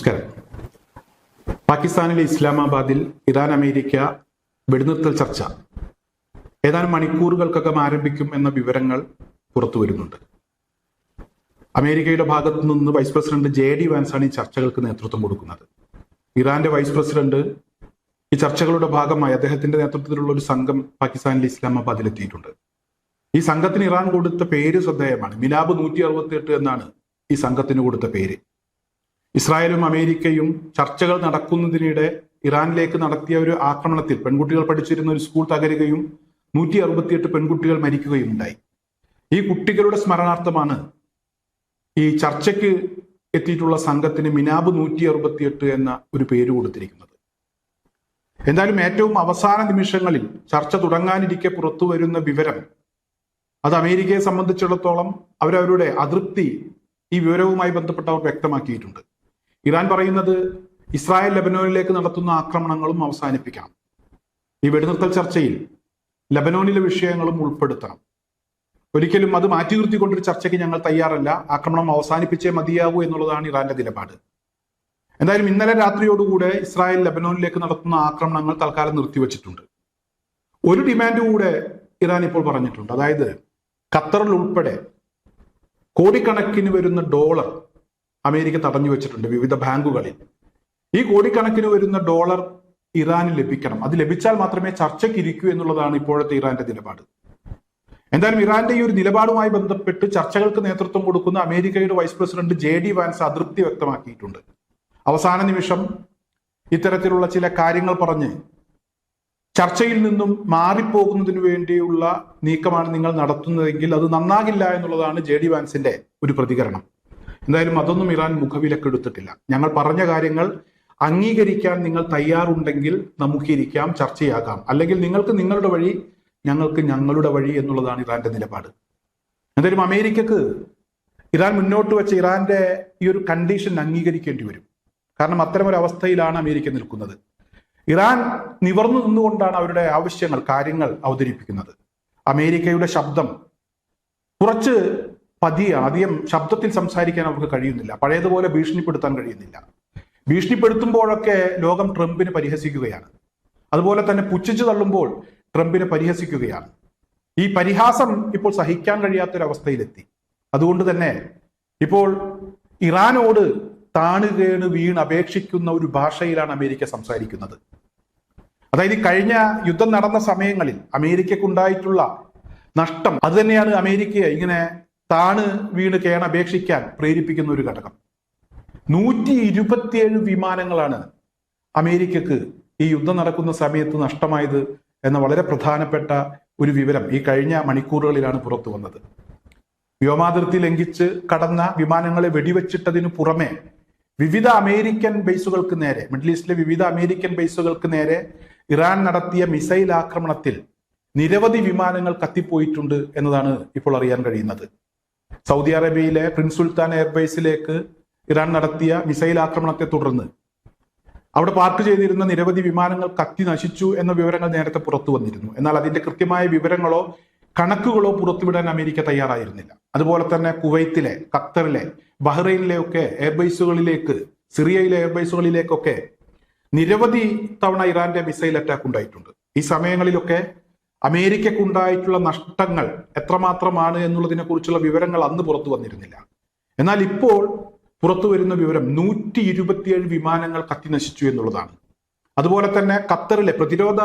നമസ്കാരം. പാകിസ്ഥാനിലെ ഇസ്ലാമാബാദിൽ Iran America വെടിനിർത്തൽ ചർച്ച ഏതാനും മണിക്കൂറുകൾക്കകം ആരംഭിക്കും എന്ന വിവരങ്ങൾ പുറത്തു വരുന്നുണ്ട്. അമേരിക്കയുടെ ഭാഗത്തു നിന്ന് വൈസ് പ്രസിഡന്റ് JD വാൻസാണ് ഈ ചർച്ചകൾക്ക് നേതൃത്വം കൊടുക്കുന്നത്. ഇറാന്റെ വൈസ് പ്രസിഡന്റ് ഈ ചർച്ചകളുടെ ഭാഗമായി അദ്ദേഹത്തിന്റെ നേതൃത്വത്തിലുള്ള ഒരു സംഘം പാകിസ്ഥാനിലെ ഇസ്ലാമാബാദിൽ എത്തിയിട്ടുണ്ട്. ഈ സംഘത്തിന് ഇറാൻ കൊടുത്ത പേര് ശ്രദ്ധേയമാണ്. മിലാബ് 168 എന്നാണ് ഈ സംഘത്തിന് കൊടുത്ത പേര്. ഇസ്രായേലും അമേരിക്കയും ചർച്ചകൾ നടക്കുന്നതിനിടെ ഇറാനിലേക്ക് നടത്തിയ ഒരു ആക്രമണത്തിൽ പെൺകുട്ടികൾ പഠിച്ചിരുന്ന ഒരു സ്കൂൾ തകരുകയും 168 പെൺകുട്ടികൾ മരിക്കുകയും ഉണ്ടായി. ഈ കുട്ടികളുടെ സ്മരണാർത്ഥമാണ് ഈ ചർച്ചയ്ക്ക് എത്തിയിട്ടുള്ള സംഘത്തിന് മിനാബ് 168 എന്ന ഒരു പേര് കൊടുത്തിരിക്കുന്നത്. എന്തായാലും ഏറ്റവും അവസാന നിമിഷങ്ങളിൽ ചർച്ച തുടങ്ങാനിരിക്കെ പുറത്തു വരുന്ന വിവരം അത് അമേരിക്കയെ സംബന്ധിച്ചിടത്തോളം അവരവരുടെ അതൃപ്തി ഈ വിവരവുമായി ബന്ധപ്പെട്ട് അവർ വ്യക്തമാക്കിയിട്ടുണ്ട്. ഇറാൻ പറയുന്നത് ഇസ്രായേൽ ലെബനോനിലേക്ക് നടത്തുന്ന ആക്രമണങ്ങളും അവസാനിപ്പിക്കണം. ഈ വെടിനിർത്തൽ ചർച്ചയിൽ ലെബനോനിലെ വിഷയങ്ങളും ഉൾപ്പെടുത്തണം. ഒരിക്കലും അത് മാറ്റി നിർത്തിക്കൊണ്ടൊരു ചർച്ചയ്ക്ക് ഞങ്ങൾ തയ്യാറല്ല, ആക്രമണം അവസാനിപ്പിച്ചേ മതിയാകൂ എന്നുള്ളതാണ് ഇറാന്റെ നിലപാട്. എന്തായാലും ഇന്നലെ രാത്രിയോടുകൂടെ ഇസ്രായേൽ ലെബനോനിലേക്ക് നടത്തുന്ന ആക്രമണങ്ങൾ തൽക്കാലം നിർത്തിവെച്ചിട്ടുണ്ട്. ഒരു ഡിമാൻഡ് കൂടെ ഇറാൻ ഇപ്പോൾ പറഞ്ഞിട്ടുണ്ട്. അതായത് ഖത്തറിൽ ഉൾപ്പെടെ കോടിക്കണക്കിന് വരുന്ന ഡോളർ അമേരിക്ക തടഞ്ഞു വെച്ചിട്ടുണ്ട് വിവിധ ബാങ്കുകളിൽ. ഈ കോടിക്കണക്കിന് വരുന്ന ഡോളർ ഇറാന് ലഭിക്കണം. അത് ലഭിച്ചാൽ മാത്രമേ ചർച്ചയ്ക്ക് ഇരിക്കൂ എന്നുള്ളതാണ് ഇപ്പോഴത്തെ ഇറാന്റെ നിലപാട്. എന്തായാലും ഇറാന്റെ ഈ ഒരു നിലപാടുമായി ബന്ധപ്പെട്ട് ചർച്ചകൾക്ക് നേതൃത്വം കൊടുക്കുന്ന അമേരിക്കയുടെ വൈസ് പ്രസിഡന്റ് JD വാൻസ് അതൃപ്തി വ്യക്തമാക്കിയിട്ടുണ്ട്. അവസാന നിമിഷം ഇത്തരത്തിലുള്ള ചില കാര്യങ്ങൾ പറഞ്ഞ് ചർച്ചയിൽ നിന്നും മാറിപ്പോകുന്നതിന് വേണ്ടിയുള്ള നീക്കമാണ് നിങ്ങൾ നടത്തുന്നതെങ്കിൽ അത് നന്നാകില്ല എന്നുള്ളതാണ് JD വാൻസിന്റെ ഒരു പ്രതികരണം. എന്തായാലും അതൊന്നും ഇറാൻ മുഖവിലക്കെടുത്തിട്ടില്ല. ഞങ്ങൾ പറഞ്ഞ കാര്യങ്ങൾ അംഗീകരിക്കാൻ നിങ്ങൾ തയ്യാറുണ്ടെങ്കിൽ നമുക്കിരിക്കാം, ചർച്ചയാകാം. അല്ലെങ്കിൽ നിങ്ങൾക്ക് നിങ്ങളുടെ വഴി, ഞങ്ങൾക്ക് ഞങ്ങളുടെ വഴി എന്നുള്ളതാണ് ഇറാന്റെ നിലപാട്. എന്തായാലും അമേരിക്കക്ക് ഇറാൻ മുന്നോട്ട് വെച്ച ഇറാന്റെ ഈ ഒരു കണ്ടീഷൻ അംഗീകരിക്കേണ്ടി വരും. കാരണം അത്തരമൊരു അവസ്ഥയിലാണ് അമേരിക്ക നിൽക്കുന്നത്. ഇറാൻ നിവർന്നു നിന്നുകൊണ്ടാണ് അവരുടെ ആവശ്യങ്ങൾ, കാര്യങ്ങൾ അവതരിപ്പിക്കുന്നത്. അമേരിക്കയുടെ ശബ്ദം കുറച്ച് പതിയാണ്. അധികം ശബ്ദത്തിൽ സംസാരിക്കാൻ അവർക്ക് കഴിയുന്നില്ല. പഴയതുപോലെ ഭീഷണിപ്പെടുത്താൻ കഴിയുന്നില്ല. ഭീഷണിപ്പെടുത്തുമ്പോഴൊക്കെ ലോകം ട്രംപിനെ പരിഹസിക്കുകയാണ്. അതുപോലെ തന്നെ പുച്ഛിച്ചു തള്ളുമ്പോൾ ട്രംപിനെ പരിഹസിക്കുകയാണ്. ഈ പരിഹാസം ഇപ്പോൾ സഹിക്കാൻ കഴിയാത്തൊരവസ്ഥയിലെത്തി. അതുകൊണ്ട് തന്നെ ഇപ്പോൾ ഇറാനോട് താണുകേണ് വീണ് അപേക്ഷിക്കുന്ന ഒരു ഭാഷയിലാണ് അമേരിക്ക സംസാരിക്കുന്നത്. അതായത് കഴിഞ്ഞ യുദ്ധം നടന്ന സമയങ്ങളിൽ അമേരിക്കക്കുണ്ടായിട്ടുള്ള നഷ്ടം അത് തന്നെയാണ് അമേരിക്കയെ ഇങ്ങനെ താണ് വീണ് കേണപേക്ഷിക്കാൻ പ്രേരിപ്പിക്കുന്ന ഒരു ഘടകം. 127 വിമാനങ്ങളാണ് അമേരിക്കക്ക് ഈ യുദ്ധം നടക്കുന്ന സമയത്ത് നഷ്ടമായത് എന്ന വളരെ പ്രധാനപ്പെട്ട ഒരു വിവരം ഈ കഴിഞ്ഞ മണിക്കൂറുകളിലാണ് പുറത്തു വന്നത്. വ്യോമാതിർത്തി ലംഘിച്ച് കടന്ന വിമാനങ്ങളെ വെടിവെച്ചിട്ടതിനു പുറമെ വിവിധ അമേരിക്കൻ ബേസുകൾക്ക് നേരെ, മിഡിൽ ഈസ്റ്റിലെ വിവിധ അമേരിക്കൻ ബേസുകൾക്ക് നേരെ ഇറാൻ നടത്തിയ മിസൈൽ ആക്രമണത്തിൽ നിരവധി വിമാനങ്ങൾ കത്തിപ്പോയിട്ടുണ്ട് എന്നതാണ് ഇപ്പോൾ അറിയാൻ കഴിയുന്നത്. സൗദി അറേബ്യയിലെ പ്രിൻസ് സുൽത്താൻ എയർബേസിലേക്ക് ഇറാൻ നടത്തിയ മിസൈൽ ആക്രമണത്തെ തുടർന്ന് അവിടെ പാർക്ക് ചെയ്തിരുന്ന നിരവധി വിമാനങ്ങൾ കത്തി നശിച്ചു എന്ന വിവരങ്ങൾ നേരത്തെ പുറത്തു വന്നിരുന്നു. എന്നാൽ അതിന്റെ കൃത്യമായ വിവരങ്ങളോ കണക്കുകളോ പുറത്തുവിടാൻ അമേരിക്ക തയ്യാറായിരുന്നില്ല. അതുപോലെ തന്നെ കുവൈത്തിലെ, ഖത്തറിലെ, ബഹ്റൈനിലെ ഒക്കെ എയർബേസുകളിലേക്ക്, സിറിയയിലെ എയർബേസുകളിലേക്കൊക്കെ നിരവധി തവണ ഇറാന്റെ മിസൈൽ അറ്റാക്ക് ഉണ്ടായിട്ടുണ്ട്. ഈ സമയങ്ങളിലൊക്കെ അമേരിക്കക്കുണ്ടായിട്ടുള്ള നഷ്ടങ്ങൾ എത്രമാത്രമാണ് എന്നുള്ളതിനെ കുറിച്ചുള്ള വിവരങ്ങൾ അന്ന് പുറത്തു വന്നിരുന്നില്ല. എന്നാൽ ഇപ്പോൾ പുറത്തു വരുന്ന വിവരം 127 വിമാനങ്ങൾ കത്തിനശിച്ചു എന്നുള്ളതാണ്. അതുപോലെ തന്നെ ഖത്തറിലെ പ്രതിരോധ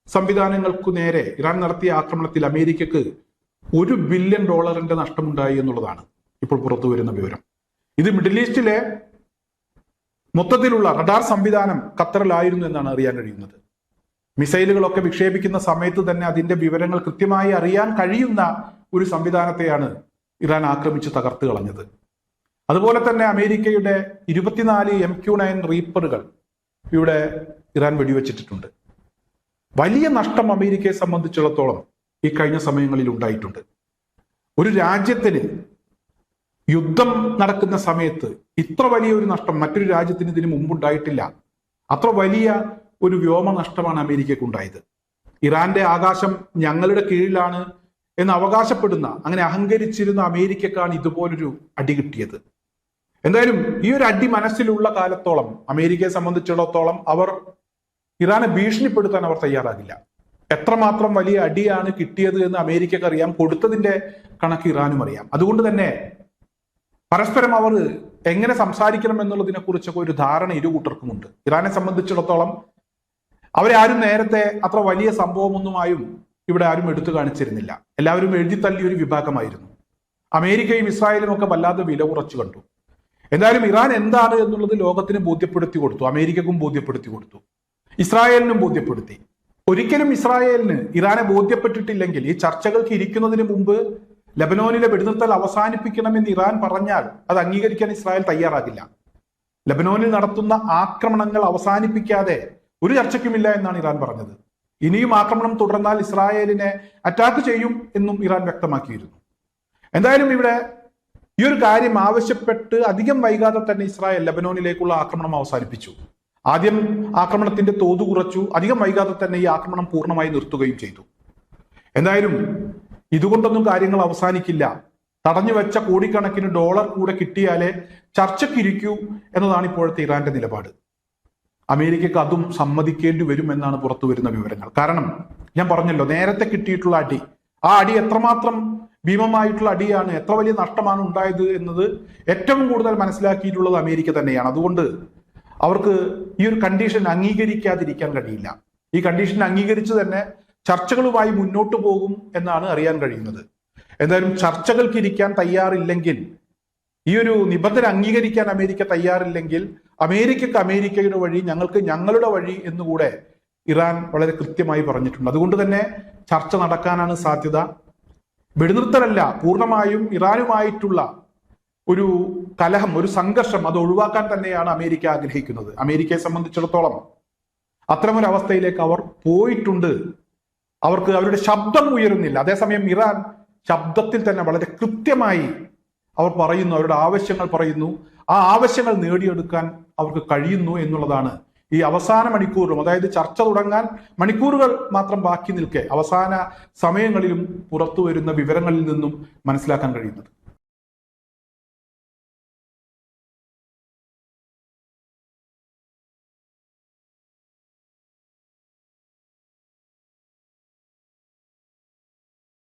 സംവിധാനങ്ങൾക്കു നേരെ ഇറാൻ നടത്തിയ ആക്രമണത്തിൽ അമേരിക്കക്ക് $1 ബില്യൺ നഷ്ടമുണ്ടായി എന്നുള്ളതാണ് ഇപ്പോൾ പുറത്തു വരുന്ന വിവരം. ഇത് മിഡിൽ ഈസ്റ്റിലെ മൊത്തത്തിലുള്ള റഡാർ സംവിധാനം ഖത്തറിലായിരുന്നു എന്നാണ് അറിയാൻ കഴിയുന്നത്. മിസൈലുകളൊക്കെ വിക്ഷേപിക്കുന്ന സമയത്ത് തന്നെ അതിന്റെ വിവരങ്ങൾ കൃത്യമായി അറിയാൻ കഴിയുന്ന ഒരു സംവിധാനത്തെയാണ് ഇറാൻ ആക്രമിച്ച് തകർത്ത് കളഞ്ഞത്. അതുപോലെ തന്നെ അമേരിക്കയുടെ 24 MQ-9 റീപ്പറുകൾ ഇവിടെ ഇറാൻ വെടിവെച്ചിട്ടുണ്ട്. വലിയ നഷ്ടം അമേരിക്കയെ സംബന്ധിച്ചിടത്തോളം ഈ കഴിഞ്ഞ സമയങ്ങളിൽ ഉണ്ടായിട്ടുണ്ട്. ഒരു രാജ്യത്തിന് യുദ്ധം നടക്കുന്ന സമയത്ത് ഇത്ര വലിയ ഒരു നഷ്ടം മറ്റൊരു രാജ്യത്തിന് ഇതിനു മുമ്പുണ്ടായിട്ടില്ല. അത്ര വലിയ ഒരു വ്യോമ നഷ്ടമാണ് അമേരിക്കക്ക് ഉണ്ടായത്. ഇറാന്റെ ആകാശം ഞങ്ങളുടെ കീഴിലാണ് എന്ന് അവകാശപ്പെടുന്ന, അങ്ങനെ അഹങ്കരിച്ചിരുന്ന അമേരിക്കക്കാണ് ഇതുപോലൊരു അടി കിട്ടിയത്. എന്തായാലും ഈ ഒരു അടി മനസ്സിലുള്ള കാലത്തോളം അമേരിക്കയെ സംബന്ധിച്ചിടത്തോളം അവർ ഇറാനെ ഭീഷണിപ്പെടുത്താൻ അവർ തയ്യാറാകില്ല. എത്രമാത്രം വലിയ അടിയാണ് കിട്ടിയത് എന്ന് അമേരിക്കക്ക് അറിയാം, കൊടുത്തതിന്റെ കണക്ക് ഇറാനും അറിയാം. അതുകൊണ്ട് തന്നെ പരസ്പരം അവർ എങ്ങനെ സംസാരിക്കണം എന്നുള്ളതിനെ കുറിച്ചൊക്കെ ഒരു ധാരണ ഇരു കൂട്ടർക്കുമുണ്ട്. ഇറാനെ സംബന്ധിച്ചിടത്തോളം അവരെ ആരും നേരത്തെ അത്ര വലിയ സംഭവമൊന്നുമായും ഇവിടെ ആരും എടുത്തു കാണിച്ചിരുന്നില്ല. എല്ലാവരും എഴുതിത്തള്ളിയ ഒരു വിഭാഗമായിരുന്നു. അമേരിക്കയും ഇസ്രായേലും ഒക്കെ വല്ലാതെ വില കുറച്ചു കണ്ടു. എന്തായാലും ഇറാൻ എന്താണ് എന്നുള്ളത് ലോകത്തിന് ബോധ്യപ്പെടുത്തി കൊടുത്തു, അമേരിക്കക്കും ബോധ്യപ്പെടുത്തി കൊടുത്തു, ഇസ്രായേലിനും ബോധ്യപ്പെടുത്തി. ഒരിക്കലും ഇസ്രായേലിന് ഇറാനെ ബോധ്യപ്പെട്ടിട്ടില്ലെങ്കിൽ ഈ ചർച്ചകൾക്ക് ഇരിക്കുന്നതിന് മുമ്പ് ലബനോനിലെ വെടിനിർത്തൽ അവസാനിപ്പിക്കണമെന്ന് ഇറാൻ പറഞ്ഞാൽ അത് അംഗീകരിക്കാൻ ഇസ്രായേൽ തയ്യാറാകില്ല. ലബനോനിൽ നടത്തുന്ന ആക്രമണങ്ങൾ അവസാനിപ്പിക്കാതെ ഒരു ചർച്ചയ്ക്കുമില്ല എന്നാണ് ഇറാൻ പറഞ്ഞത്. ഇനിയും ആക്രമണം തുടർന്നാൽ ഇസ്രായേലിനെ അറ്റാക്ക് ചെയ്യും എന്നും ഇറാൻ വ്യക്തമാക്കിയിരുന്നു. എന്തായാലും ഇവിടെ ഈ ഒരു കാര്യം ആവശ്യപ്പെട്ട് അധികം വൈകാതെ തന്നെ ഇസ്രായേൽ ലബനോനിലേക്കുള്ള ആക്രമണം അവസാനിപ്പിച്ചു. ആദ്യം ആക്രമണത്തിന്റെ തോത് കുറച്ചു, അധികം വൈകാതെ തന്നെ ഈ ആക്രമണം പൂർണ്ണമായി നിർത്തുകയും ചെയ്തു. എന്തായാലും ഇതുകൊണ്ടൊന്നും കാര്യങ്ങൾ അവസാനിക്കില്ല. തടഞ്ഞു വെച്ച കോടിക്കണക്കിന് ഡോളർ കൂടെ കിട്ടിയാലേ ചർച്ചയ്ക്കിരിക്കൂ എന്നതാണ് ഇപ്പോഴത്തെ ഇറാന്റെ നിലപാട്. അമേരിക്കക്ക് അതും സമ്മതിക്കേണ്ടി വരും എന്നാണ് പുറത്തു വരുന്ന വിവരങ്ങൾ. കാരണം ഞാൻ പറഞ്ഞല്ലോ, നേരത്തെ കിട്ടിയിട്ടുള്ള അടി, ആ അടി എത്രമാത്രം ഭീമമായിട്ടുള്ള അടിയാണ്, എത്ര വലിയ നഷ്ടമാണ് ഉണ്ടായത് എന്നത് ഏറ്റവും കൂടുതൽ മനസ്സിലാക്കിയിട്ടുള്ളത് അമേരിക്ക തന്നെയാണ്. അതുകൊണ്ട് അവർക്ക് ഈ ഒരു കണ്ടീഷൻ അംഗീകരിക്കാതിരിക്കാൻ കഴിയില്ല. ഈ കണ്ടീഷൻ അംഗീകരിച്ച് തന്നെ ചർച്ചകളുമായി മുന്നോട്ട് പോകും എന്നാണ് അറിയാൻ കഴിയുന്നത്. എന്തായാലും ചർച്ചകൾക്ക് ഇരിക്കാൻ തയ്യാറില്ലെങ്കിൽ, ഈ ഒരു നിബന്ധന അംഗീകരിക്കാൻ അമേരിക്ക തയ്യാറില്ലെങ്കിൽ അമേരിക്കക്ക് അമേരിക്കയുടെ വഴി, ഞങ്ങൾക്ക് ഞങ്ങളുടെ വഴി എന്നുകൂടെ ഇറാൻ വളരെ കൃത്യമായി പറഞ്ഞിട്ടുണ്ട്. അതുകൊണ്ട് തന്നെ ചർച്ച നടക്കാനാണ് സാധ്യത. വെടിനിർത്തലല്ല, പൂർണ്ണമായും ഇറാനുമായിട്ടുള്ള ഒരു കലഹം, ഒരു സംഘർഷം അത് ഒഴിവാക്കാൻ തന്നെയാണ് അമേരിക്ക ആഗ്രഹിക്കുന്നത്. അമേരിക്കയെ സംബന്ധിച്ചിടത്തോളം അത്തരമൊരു അവസ്ഥയിലേക്ക് അവർ പോയിട്ടുണ്ട്. അവർക്ക് അവരുടെ ശബ്ദം ഉയരുന്നില്ല. അതേസമയം ഇറാൻ ശബ്ദത്തിൽ തന്നെ വളരെ കൃത്യമായി അവർ പറയുന്നു, അവരുടെ ആവശ്യങ്ങൾ പറയുന്നു. ആ ആവശ്യങ്ങൾ നേടിയെടുക്കാൻ അവർക്ക് കഴിയുന്നു എന്നുള്ളതാണ് ഈ അവസാന മണിക്കൂറിലും, അതായത് ചർച്ച തുടങ്ങാൻ മണിക്കൂറുകൾ മാത്രം ബാക്കി നിൽക്കെ അവസാന സമയങ്ങളിലും പുറത്തു വരുന്ന വിവരങ്ങളിൽ നിന്നും മനസ്സിലാക്കാൻ കഴിയുന്നത്.